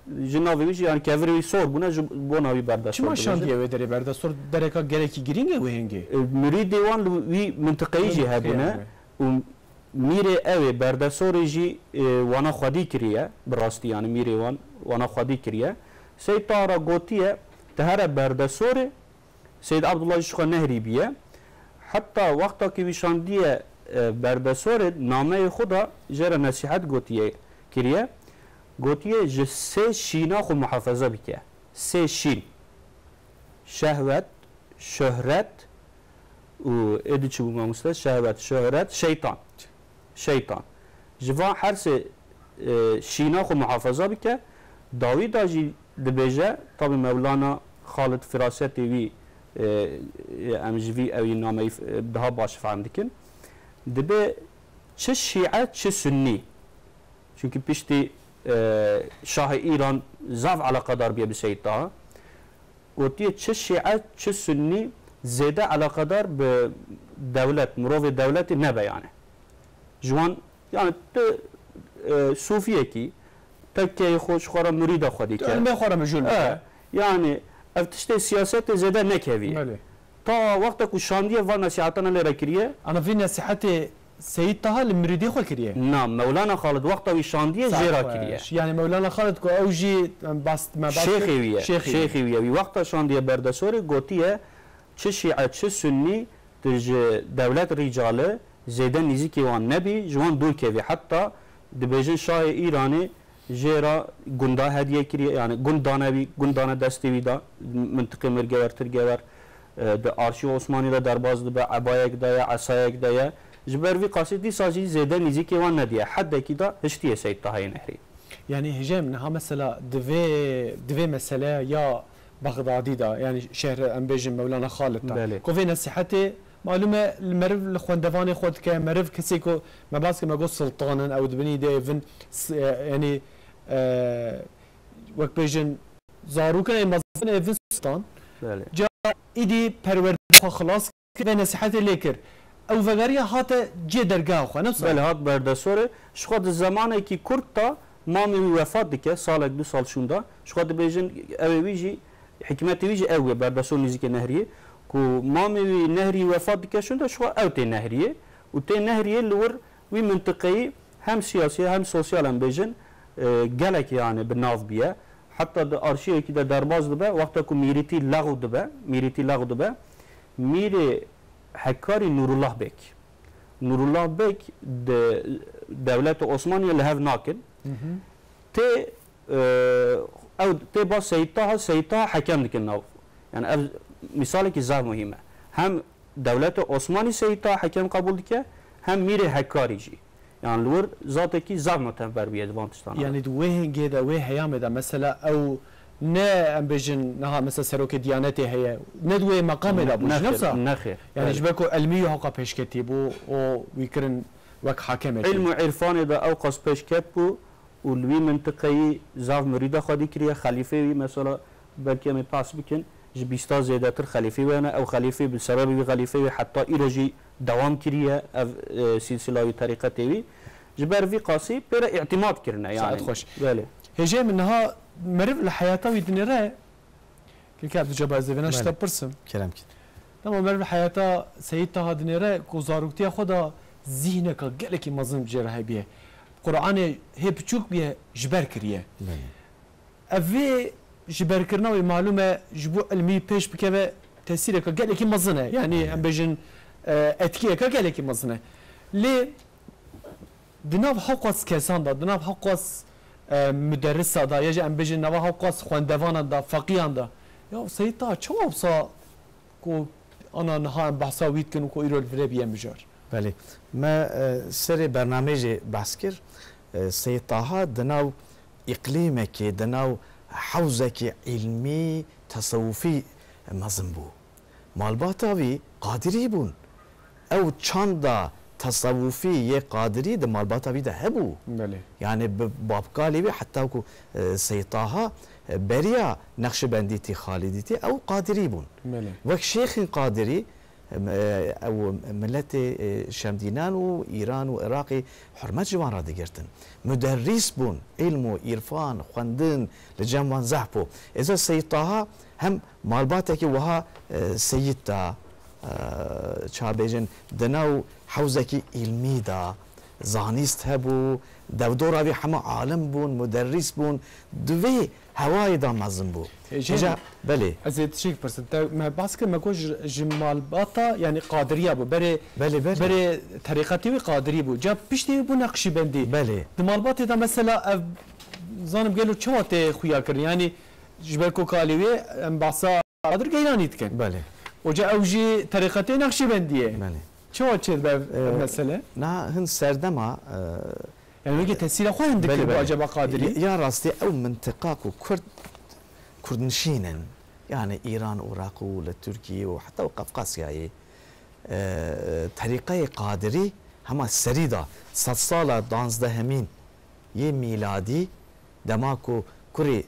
C: جنابی میشه یعنی کاوری سور بونه بوناوی بردسور.
A: چما شاندیه و داره بردسور درکا گرکی گرینگه و هنگه.
C: مرید دیوان وی منطقه‌ای جه هبونه و میره اوه بردسورجی وانا خودی کریه براستی یعنی میره وانا خودی کریه. سید طارا گوتیه تهره بردسور سید عبدالله شخو نهری بیه. حتی وقتا که وی شاندیه بردسور نامه خدا جره نصیحت گوتیه کریه. گوتیه جه سه شینا خو محافظه بکه سه شین شهوت شهرت و ادی چی بوم مستش شهوت شهرت شیطان جوان هر سه شینا خو محافظه بکه داوی داجی دبیجه طبعا مولانا خالد فراستی وی امجوی اوی نامه ده باش فهم دکن دبی چه شیعه چه سنی çünkü pişti Şah-ı İran zav alakadar bir Seyyid Taha gotiye çe şi'a çe sünni zede alakadar be devlet murov devleti nebe yani jwan yani te Sufiye ki tekke hoş xora müride xodi ki
A: me xora mejul
C: yani eftişte siyaset zede ne kevi ta vakta ku şandiye va nasihatana le rakiriye
A: ana fi nasihati Seyyid Taha المريدي خو كريه
C: نعم مولانا خالد وقتا وشانديه جيرا كريه
A: يعني مولانا خالد كو اوجي بس ما بعد
C: شيخي وي وقتا شانديه بردسوري غوتيه چه شيعه چه سني تج دولت رجاله زيدن نزيكي وان نبي جوان دول كيفي حتى دبيجن شاه ايراني جيرا غوندا هديه كريه يعني غوندانوي غوندانا دستوي دا منطقه مرغور ترغور د ارشیو عثماني دا درباز د عبايك دا عصايك دا جبر في قصيدي ساجي زيدا نزيكي وان نديه حد كده هشتيه سيد طه نهري
A: يعني هجام انها مثلا دفي مساله يا بغدادي دا يعني شهر انبيجن مولانا خالد دا كوفي نصيحتي معلومه المرف الخوندفاني خود كمرف كسيكو ما باسك ما قص سلطانا او دبني ديفن يعني وقت بيجن زاروكا مزن ايفن سلطان جا ايدي پرورد خلاص كوفي نصيحتي ليكر او وگریا هات جه درگاه خو نفس
C: بله هات بردسوره شخود زمانه کی کرد تا مامی وفات دکه سال 2 سال شوندا شخود بیجن اویجی حکمت ویجی اوی بردسور نزیک نهریه کو مامی نهری وفات دکه شوندا شخو او تی نهریه و تی نهریه لور وی منطقی هم سیاسی هم سوسیال هم بیجن گلک yani بناف بیه حتی د ارشیو کی د درباز دبه وقتا کو میریتی لغو دبه میری حکاری نورالله بک دولت عثمانی لهف ناکن تی او تی با سید طه حکم دکن ناو yani ev misali ki zar muhime hem devlet Osmanlı Seyyid Taha hakem kabul dike hem miri hakkarici yani lur zateki zar mutember bir advantajdan
A: yani duvehin geda ve hayameda mesela او ne ambijin naha mesela seroke diyaneti heye ne duye makam da bu nefsa
C: نخير
A: yani jbeko elmi haqa peşketi bu o wikirin vak hakem
C: علم عرفان da او qas peşket bu ulvi منطقي zav murida khadi kriye khalife mesela belki me pas bikin jbista zedatir khalife ve او khalife bil sebep khalife hatta ilaji devam kriye ev silsilavi tariqati jber vi qasi pera i'timad kirna yani
A: خوش
C: bale
A: هجام انها مرف الحياة ويدنيرا كل كاب جباز فينا شتا برسم
B: كلام كده
A: لما مرف الحياة سيد طه دنيرا كوزاروكتي خدا ذهنك قالك مظلم جرها بيه قرآن هي بتشوك بيه جبر كريه افي جبر كرنا ومعلومة جبو علمي بيش بكبه تأثيرك قالك مظنه يعني ام بيجن اتكيك قالك مظنه ليه دناب حقوس كسان دا دناب حقوس مدرس دا يجي ام بيجي نوا حقوس خوندوان دا فقيان دا يا سيد طه چو ابسا کو انا نها بحثا ويت كن کو ايرول فري بيم بجار
B: بله ما سر برنامج بحث كر سيد طه دناو اقليمك دناو حوزك علمي تصوفي مزنبو مالباتاوي قادري بون او چاندا تصوفي قادري د مالباتاوي ده هبو
A: بله
B: يعني بابقالي حتى كو سيد طه بريا نقشبنديتي خالديتي او قادري بون
A: بله
B: وك شيخ قادري او ملت شمدينان وايران وعراقي حرمت جوان را دگرتن مدرس بون علم و عرفان خوندن لجموان زحبو اذا سيد طه هم مالباتك وها سيد تا چابيجن دناو حوزكي علمي دا زانيست هبو دودورا بي حما عالم بون مدرس بون دوي هواي دا مزن بو
A: جا
B: بله
A: ازيد شيك برسنت ما باسكو ما كوج جمال باطا يعني قادريه بو بري
B: بله بله
A: بري طريقتي قادري بو جاب بيشتي بو نقشبندي
B: بله
A: جمال باطا دا مثلا زانم قالوا چوات خويا كر يعني جبركو كاليوي ام باسا قادر غيراني تكن
B: بله
A: وجا اوجي طريقتي نقشبنديه
B: بله
A: چوات چه المساله
B: نا هن سردما
A: يعني ويجي تسير خوين ذكر واجب قادري
B: يا راستي او منطقه كرد نشينا يعني ايران وعراق وتركيا وحتى قفقاسيا طريقه قادري هما السريده 100 ساله دانزده همين يه ميلادي دماكو كري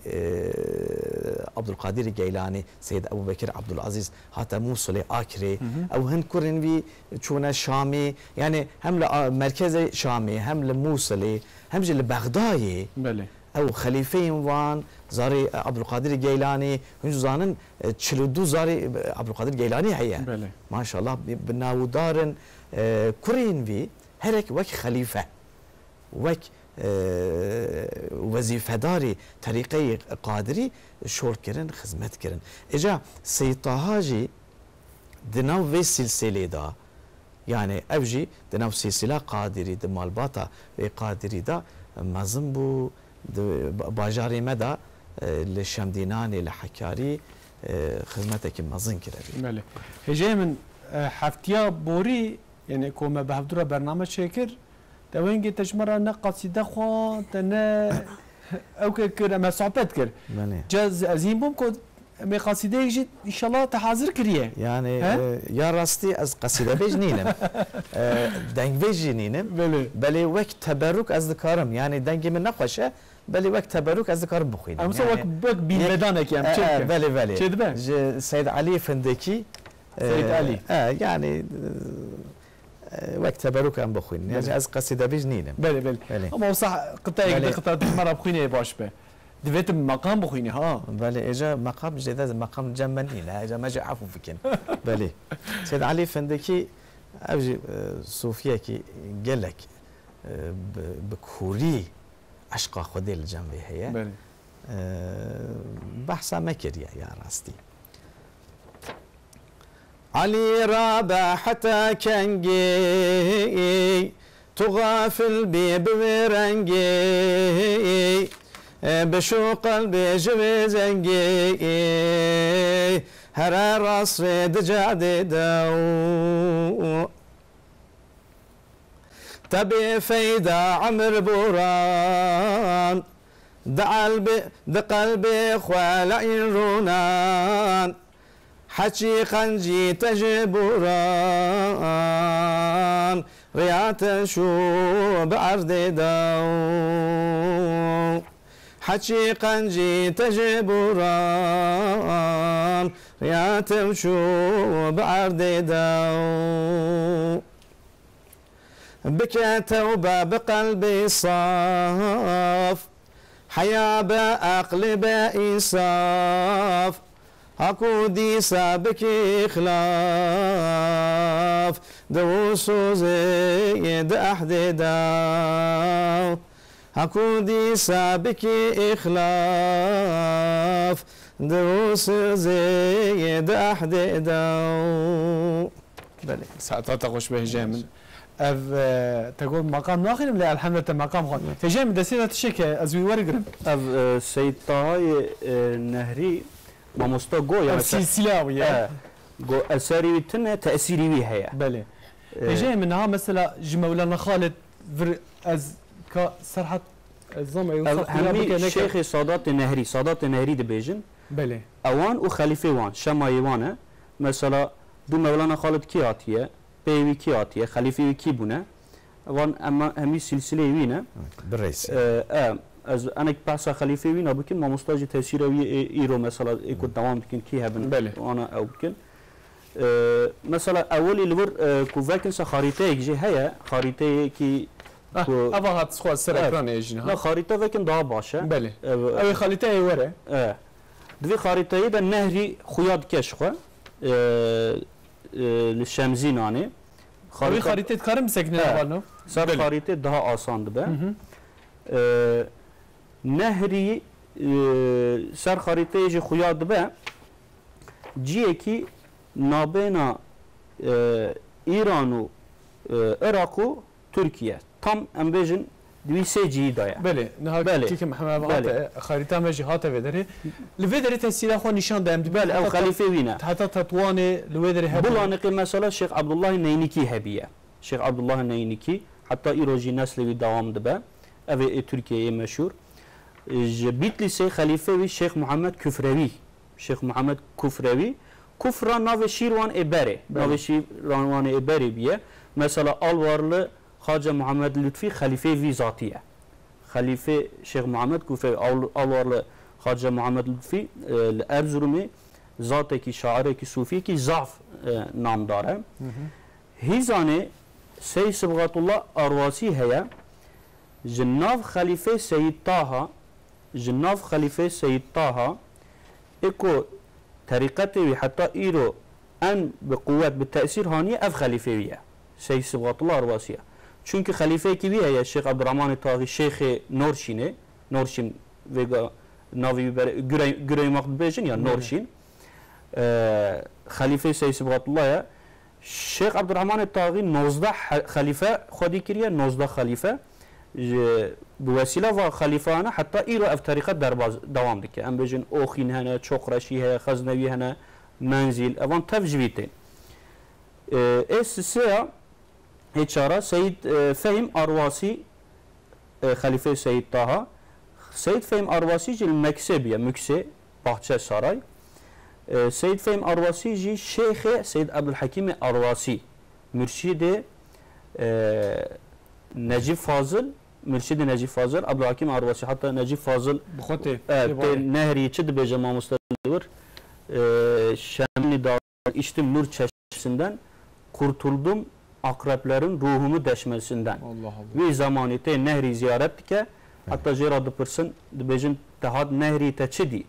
B: عبد القادر الجيلاني سيد ابو بكر عبد العزيز هاتا موصل اكري او هن كرن بي شونا شامي يعني هم مركز شامي هم لموصلي هم جل بغدادي
A: بله
B: او خليفين وان زاري عبد القادر الجيلاني هنجو زانن تشلدو زاري عبد القادر الجيلاني هي
A: بله ما
B: شاء الله بناو دارن كرين بي هرك وك خليفه وك وظیفه داری طریقه قادری شورت کردن خدمت کردن اجا سید طه جی دناو وی سلسله دا یعنی اوجی دناو سلسله قادری د مالباتا و قادری دا مزن بو باجاری مدا لشمدینانی لحکاری خدمتك مزن كده
A: بله هجای من هفتیا بوری یعنی کومه به هفتور برنامه شکر توینگی تجمره نه قصیده خوا نه او که ما صحبت کرد جز عظیم بوم که می قصیده یجید ان شاء الله تحاضر کریه
B: يعني يا راستي از قصيده بجنينم دنگ بجنينم بلي وقت تبرك از ذكرم يعني دنگ من نقشه بلي وقت تبرك از ذكرم بخوين
A: ام سو وقت بك بيدانك يا مشكل
B: بلي سيد علي فندكي
A: سيد علي
B: يعني وقت تبرك ام بخوين يعني از قصيده بجنينم
A: بلي اما صح قطعه مره بخوينه باش به دفيت مقام بخويني ها
B: بلي اجا مقام جديد مقام جمنين اجا ما جا عفو فيكن بلي سيد علي فندكي اوجي صوفيا كي قال لك بكوري عشق خدي الجنبي هي
A: بلي
B: بحثا مكر يا راستي علي رابع حتى كنجي تغافل بي بورنجي بشو قلبي جوي زنجي هر راس دجادي دو تبي فيدا عمر بوران دقلبي خوالعين رونان حكي خنجي تجبوران ريات شو بعرض دو حكي قنجي تجبران ريات وشو بعرض دو بكى توبة بقلبي صاف حياة بأقل بإنصاف اكو ديسا بكي خلاف دوسو زيد احددا اكو ديسا بكي اخلاف دوسو زيد احددا
A: بله ساعتها خوش به جامل اف تقول مقام ناخر لا الحمد لله مقام خون تجامل دسيره تشك ازوي ورقرم
C: اف سيد طه نهري ما مستوى يعني
A: سلسلة
C: جو أثري تنا تأثيري بها
A: بله جاي منها مثلا مولانا خالد از كصراحة الزمع يوصف
C: الشيخ سادات النهري دبيجن
A: بله
C: اوان وخليفه وان شمايوانه مثلا دو مولانا خالد كياتيه بيوي كياتيه خليفه كي بونه وان اما همي سلسله وينه
B: بالرئيس
C: از انا بحث خليفه وينا بكن ما مستاج تاثيروي ايرو مثلا يكون دوام بكن كي هبن
A: بله
C: وانا او بكن مثلا اولي لور كوفاكن خريطه يجي هي خريطه كي
A: ابا هات سخوا سر اكران يجينا
C: لا خريطه فكن دا باشه
A: بله او خريطه ورا
C: دوی خريطه ده نهري خياد كشخه للشمزيناني
A: خريطه كرم سكنه اولو
C: صار خريطه daha آسان به نهري سر خريطه يجي خياد به جيه كي نابينا ايران و عراق و تركيا tam امبيجن دوی سه جی دایا
A: بله نه کی که محمد خریطه مجی هات ودره لودره تسیلا خو نشان دام
C: بله او خلیفه وینا
A: حتی تطوان لودره
C: هب بلانقي مثلا شيخ عبد الله النينكي هبيه شيخ عبد الله النينكي حتى ايروجي نسل دوام دبه ev Türkiye'ye meşhur Bitlis'e halife Şeyh Muhammed Küfrevi Şeyh Muhammed Küfrevi Kufra nave Şirvan Eberi nave Şirvan Eberi biye mesela Alvarlı Haca Muhammed Lütfi halife vi zatiye halife Şeyh Muhammed Küfrevi Alvarlı Haca Muhammed Lütfi Erzurum'u zateki şaireki sufi ki zaf namdar है Hizane Seyyid Sıbgatullah Arvasi heye Cennav Halife Seyyid Taha Cennav Halife Seyyid Taha eko tarikati ve hatta iro en bi kuvvet bi tesir haniye ev halifeviye Seyyid Sıbgatullah Arvasiye çünkü halife gibi heye Şeyh Abdurrahman Taği Şeyh Norşin'e Norşin vega navi Gürey Makbubejin ya Norşin Halife Seyyid Sıbgatullah'a Şeyh Abdurrahman Taği 19 halife xwedî kiriye 19 halife bu vesile ve halifana hatta îro ev tarikat derbaz devam dike em bêjin Oxîn hene Çoqreşî heye Xeznevî hene Menzil evan tev ji vî tên siseya hêçara Seyyid Fehim Arvasi Halife Seyyid Taha Seyyid Fehim Arvasi jî li Meksebiye Mükse Bahçe Saray Seyyid Fehim Arvasi jî Şeyh Seyyid Abdülhakim Arvasi Mürşidi Necip Fazıl Mürşidi Necip Fazıl Abdülhakim Arvasi hatta Necip Fazıl nehri çi dibêje mamoste dir şemli dağ içtim nur çeşmesinden kurtuldum akreplerin ruhumu deşmesinden ve zamanı te nehri ziyaret dike hatta jera dıpırsın dibêjin tehad nehri te çi di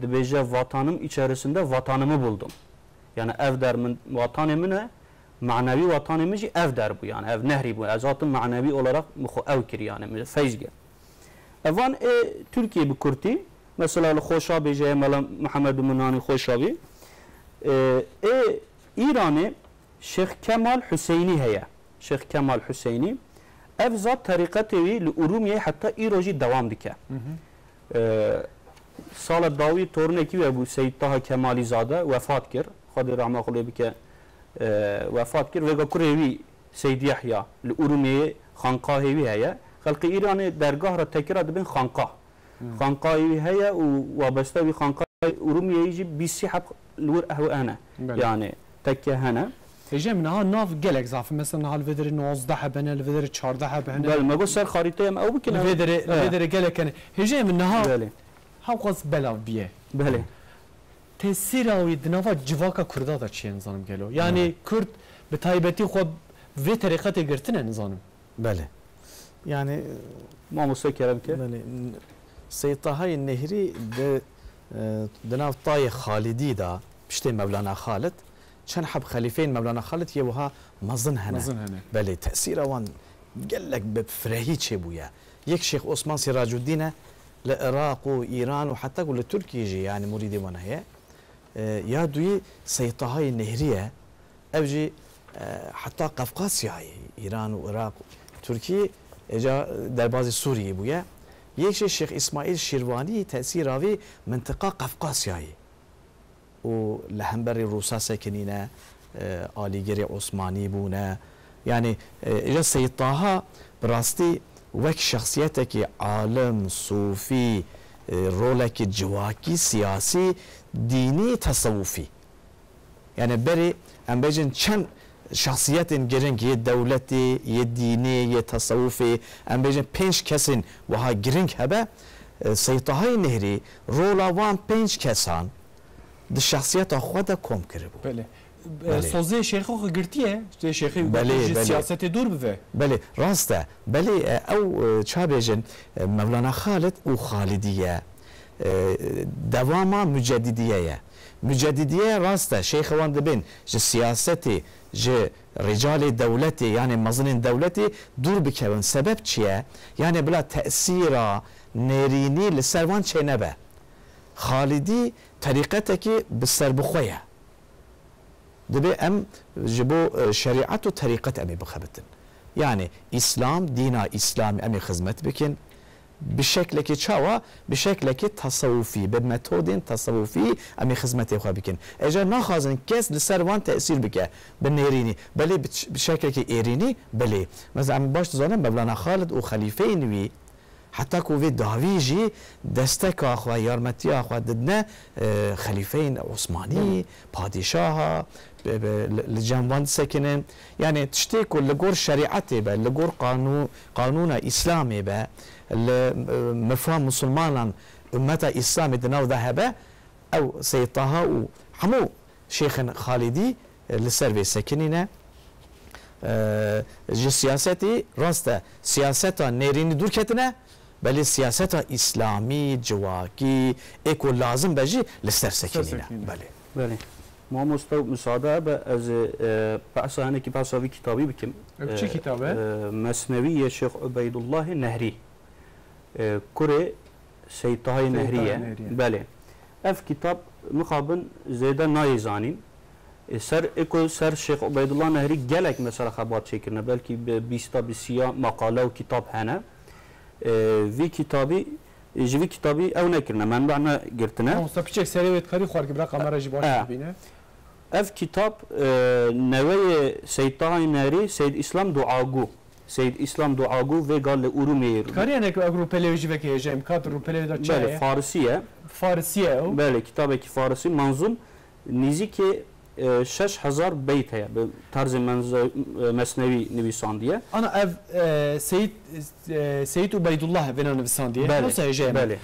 C: dibêje vatanım içerisinde vatanımı buldum yani ev dermin vatanımı ne manevi vatanımı jî ev der bu yani ev nehri bu azatın manevi olarak ev kir yani feyzge evan Türkiye bu kurti mesela Xoşabî jê Muhammed Munani Xoşabî İran'ı Şeyh Kemal Hüseyni heye Şeyh Kemal Hüseyni ev zat tarikatı li Urumiye hatta İroji devam dike Sala davi torneki ve bu Seyyid Taha Kemalizade vefat kir Xwedî rahmet xwe bike vefat kir ve kurevi Seyyid Yahya li Urumiye xankahê heye xelqî İranê dergah ra tekira dibin xankah xankahê heye û wabeste wî xankahê Urumiyeyê jî bîsî heb li wir ehwe hene yani tekke hene
A: Hêjê min ha nav gelek zafî mesela hal vêderê 19 hebene li vêderê 14 hebene
C: bel me got ser xarîteyê em ew bikin
A: vêderê gelek hene hêjê min ha hewqas belav biye
C: belê
A: tesîra wî di nava civaka Kurda da çi nizanim gelo yani Kurd bi taybetî xwe vê terîqetê girtine nizanim
B: Bele yani
C: mamoste kerem ke
B: Seyyid Tahayê Nehri di nav tayê Xalidî da piştê Mevlana Xalid çend heb xelîfeyên Mevlana Xalid yê wiha mezin hene belê tesîra wan gelek bi firehî çêbûye yek Şeyh Osman Siracuddîn e li Iraq û İran û heta ku li Tirkiye jî yani muridê wan heye ya duyî Seyyid Tahayê Nehri ye ev jî heta Qafqasyayê İran û Iraq Tirkiye eca derbazê Sûriyê bûye yek jî Şeyh İsmaîl Şîrvanî tesîra wî mintiqa Qafqasyayê û li hemberê Rûsa sekinîne alîgerê Osmanî bûne yani eca Seyyid Taha bi rastî wek şexsiyetekî alim sûfî rolekî civakî siyasî dînî tesewufî yani berê em bêjin çend şahsiyetên giring yê dewletê yê dînê yê tesewufê em bêjin 5 kesên wiha giring hebe Seyyid Tahayê Nehri rola wan 5 kesan di şahsiyeta xwe de kom kiribû
A: sozê şêxê xwe girtiye şêxê siyasetê dûr bibe
B: belê rast e belê ew ça bêjin Mevlana Xalid û Xalidîye dewama müceddidiye ye müceddidiye rast e şêxê wan dibin ji siyasetê ji ricalê dewletê yani mezinên dewletê dûr bikevin sebep çi ye yani bila tesîra nêrînî li ser wan çê nebe Xalidî terîqetekî bi serbixwe ye dibe em ji bo şeriat û terîqet em ê bixebitin yani İslam dîna İslamî em ê xizmet bikin بشكل كي تشاوا بشكل كي تصوفي بميثود تصوفي امي خدمتي خو بكن اجا ناخذن كاس لسروان تاثير بك بالنيريني بلي بشكل كي ايريني بلي مثلا باش تزانم مولانا خالد وخليفين وي حتى كوفي دافيجي دستك اخو يارمتي اخو ددنا خليفين عثماني بادشاه الجنبان سكنن يعني تشتكوا لجور شريعتي با لجور قانون اسلامي با مفهوم مسلمان امتا اسلامي دناو ذهبه او سيد طه وحمو شيخ خالدي للسربي سكنينه جي سياستي راسته سياستا نيرين دور كتنه بل سياستا اسلامي جواكي ايكو لازم بجي لسر سكنينه
C: بله ما مستو مساعده به از بحث هنه کی بحث وی کتابی بکم
A: چی کتابه
C: مثنوی شیخ عبید الله نهری کره سید طه نهریه بله اف کتاب مخابن زیده نایزانین سر اکو سر شیخ عبید الله نهری گلک مثلا خبرات چیکرنه بلکه 20 تا 30 مقاله و کتاب هنه وی کتابی جوی کتابی او نکرنه من بعنا گرتنه
A: مستقبل سریوت کاری خورد که برای قمر جباش ببینه
C: اف کتاب نوی سید طه نهری سید اسلام دعاگو سید اسلام دعاگو و قال ارومیه
A: کاری یعنی که اروپلوژی و که جیم کات اروپلوژی دا چه
C: بله فارسیه
A: او
C: بله کتابی که فارسی منظوم نیزی که 6000 بیت هست به طرز مثنوی نویساندیه
A: انا اف سید عبید الله بنا نویساندیه
C: بله بله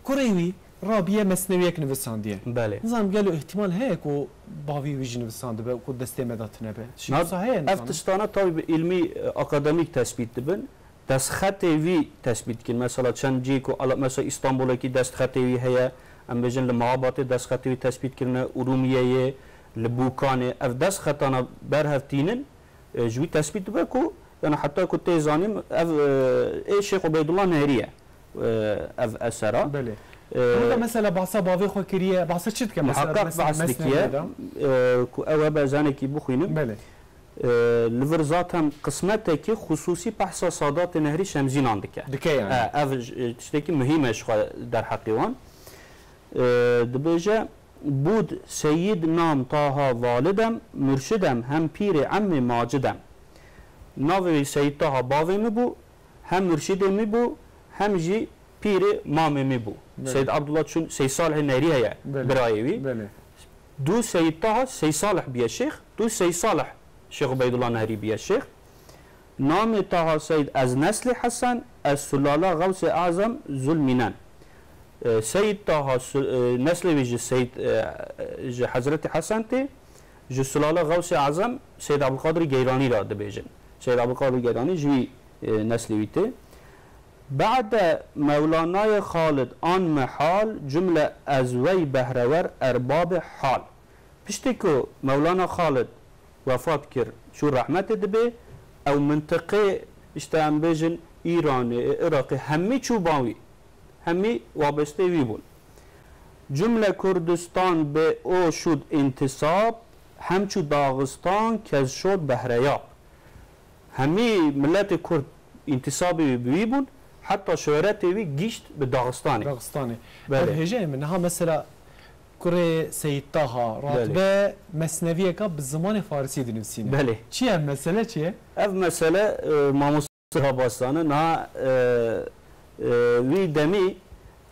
A: كوريوي رابيه مسنويك نفسانديه
C: بله
A: نظام قالوا احتمال هيك وبافي ويجي نفساند به كود دستمداتنا به شي صحيح
C: افتشتانا طبي علمي اكاديميك تثبيت دبن دست خط وی تثبیت کن مثلا چند جیکو مثلا استانبول کی دست خط وی هيا ام بجن لمعابات دست خط وی تثبیت کنه ارومیه لبوکانه اف دست خطانا برهفتینن جوی تثبیت بکو يعني حتى كنت زانم اف اي شيخ عبيد الله نهريه اف اسرا
A: بله هذا مثلا بعصا بافي خو كريه بعصا شت كم
C: مثلا بعصتكيه كو او بزانكي بخوينم
A: بله
C: لفرزاتهم قسمتك خصوصي بحث صادات نهري شمزين عندك
A: دكي يعني
C: اف تشتكي مهمه شو در حقيقان دبجه بود سيد نام طه والدم مرشدم هم پیر عم ماجدم ناوی سید طه باوی می بو هم مرشد می بو هم جی پیر مام می بو سید عبدالله چون 3 صالح نهریه برایوی دو سید طه 3 صالح بیا شیخ دو 3 صالح شیخ عبید الله نهری بیا شیخ نام طه سید از نسل حسن از سلاله غوث اعظم ذوالمنن سید طه نسل ویج سید حضرت حسن تی جو سلاله غوث اعظم سید عبدالقادر گیلانی را دبیجن سید عبدالقادر گیلانی جوی نسل ویته بعد مولانای خالد آن محال جمله از وی بهرور ارباب حال پشتی که مولانا خالد وفات کرد شو رحمت دبی او منطقه اشتهم بیجن ایران عراق همی چوباوی همی وابسته وی بون جمله کردستان به او شد انتصاب همچو داغستان که شد بهریاب همی ملت کرد انتصابی وی بون حتی شهرت وی گشت به داغستانی
A: بله هجه منها مثلا كره سيد طه راتبه مسنويه كا بالزمان فارسي دنسينه
C: بله
A: چي هم مساله چي
C: اف مساله ما مصطفى باستانه نا وي دمي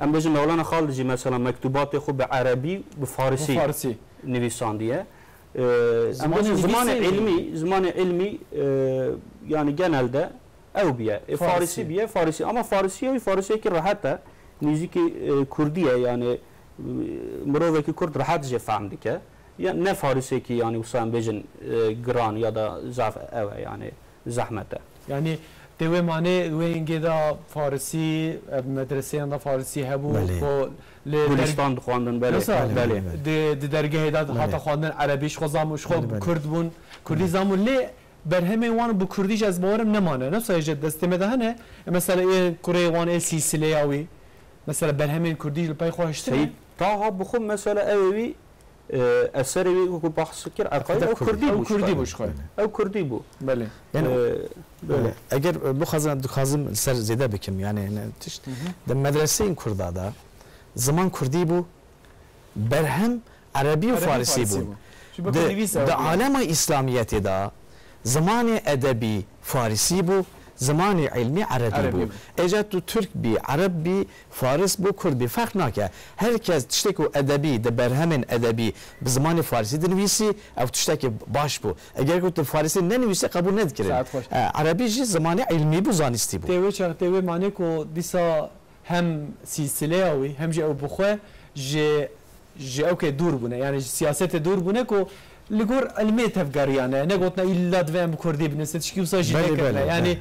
C: ام بجي مولانا خالد جي مثلا مكتوبات خو بعربي بفارسي نويسانديه زمان علمي يعني genelde او بيا فارسي بيا فارسي اما فارسي كي راحته نيجي كرديه يعني مروه که کرد راحت جه فهم دکه یا نه فارسی که یعنی وسام بجن گران یا دا ضعف او یعنی زحمته
A: یعنی دوی معنی دوی اینگه دا فارسی مدرسه دا فارسی هبو
C: گلستان خواندن بله
A: د درگاه دا حتی خواندن عربیش خو زاموش خو کرد بون کردی زامون لی برهمه وان بو کردیش از باورم نمانه نه سایجه دسته مدهنه مثلا کره وان سلسله یاوی مثلا برهمه کردی لپای خواهشته
C: طه بخم مثلا اوی اثر وی کو بحث کر عقاید او کردی
A: بوش خو
C: او کردی بو
A: بله
B: يعني اگر بخازم سر زياده بكم يعني تشت ده مدرسين كردا دا زمان كردي بو برهم عربي وفارسي بو ده عالم اسلاميتي دا زمان ادبي فارسي بو زمان علمی عربی بو اجا تو ترک بی عرب بی فارس بو کرد بی فرق ناکه هر کس تشتکو ادبی ده برهمن ادبی به زمان فارسی دنویسی او تشتکی باش بو اگر گفت فارسی ننویسی قبول ندکره عربی جی زمان علمی بو زانستی بو
A: تیوی چرا تیوی معنی کو دیسا هم سلسله اوی هم جه او بخواه جه او که دور بونه یعنی سیاست دور بونه کو لگور علمی تفکریانه نگوتنا ایلا دوام کردی بنویسه تشکی وسا جی نکرده یعنی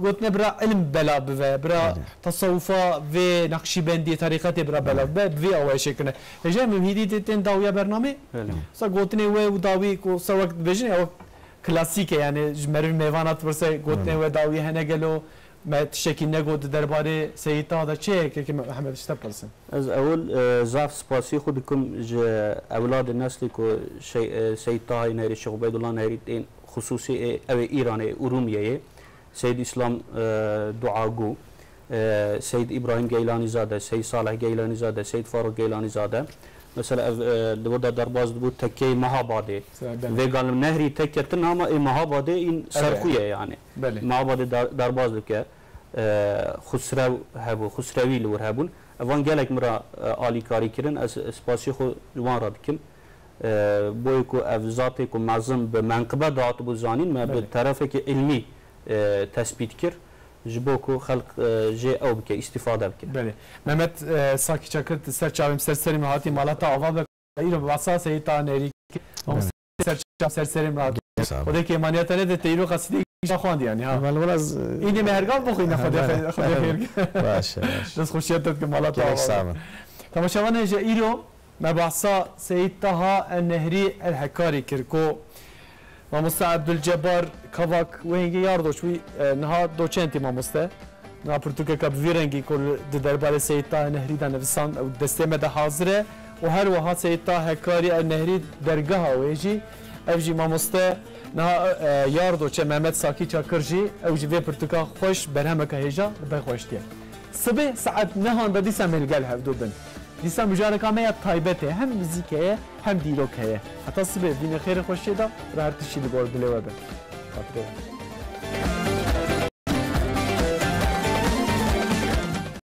A: قلتنا برا علم بلا بفا برا تصوفا في نقشبندي طريقتي برا بلا بفي او شكلنا هجا من هيدي تن داويا برنامج صا قلتني و داوي كو سوق بجن او كلاسيك يعني جمر ميوانات برسه قلتني و داوي هنا قالوا ما تشكي نقود درباري سيد هذا شيء كي محمد اشتبلسن
C: از اول زاف سپاسی خودكم اولاد النسل كو سيد طه نهري الشيخ عبيد الله نهري خصوصي او ايراني اروميه سيد اسلام دعاگو سيد ابراهيم گيلاني زاده سيد صالح گيلاني زاده سيد فاروق گيلاني زاده مثلا لودا درباز بو تكي مهابادي ويغال نهري تكتن اما مهابادي ان سرخويه يعني مهابادي درباز لك خسرو هبو خسروي لور هبون وان گلك مرا عالي كاري كرن از سپاسي خو وان رادكم بويكو افزاتكو معظم بمنقبه دعات بو زانين ما بالطرفك علمي تثبیت کرد جبوکو خلق جه او بکه استفاده بکه
A: بله محمد ساکی چاکر سر چاویم سر سریم هاتی مالاتا آوا و ایرو واسه سیتا نری سر سریم راکی و دیگه ایمانیت نده تیرو قصدی خواندی یعنی ها
B: ولی از
A: اینی مهرگان بخوین خدا خیر
B: باشه
A: دست خوشیت داد که مالاتا آوا تماشاوان هجا ایرو مبعثا سیتا ها النهری الحکاری کرکو ماموستا عبدالجبار کاواک وینگی یاردوش وی نها دوچنتی ماموستا نها پرتوکه کب ویرنگی کل درباره سیتا نهری دا نویسان او دسته مده حاضره و هر وها سیتا هکاری نهری درگاه ویجی او جی ماموستا نها یاردوچه محمد ساکی چاکر جی او جی وی پرتوکه خوش برهمه که هیجا بخوشتیه صبح ساعت نهان دا دیسا ملگل هفدو بن دیسا مجارکه همه تایبته هم موزیکه هم دیروکه حتی صبح دین خیر خوشی دا را هر تشی لگور بلیوه بن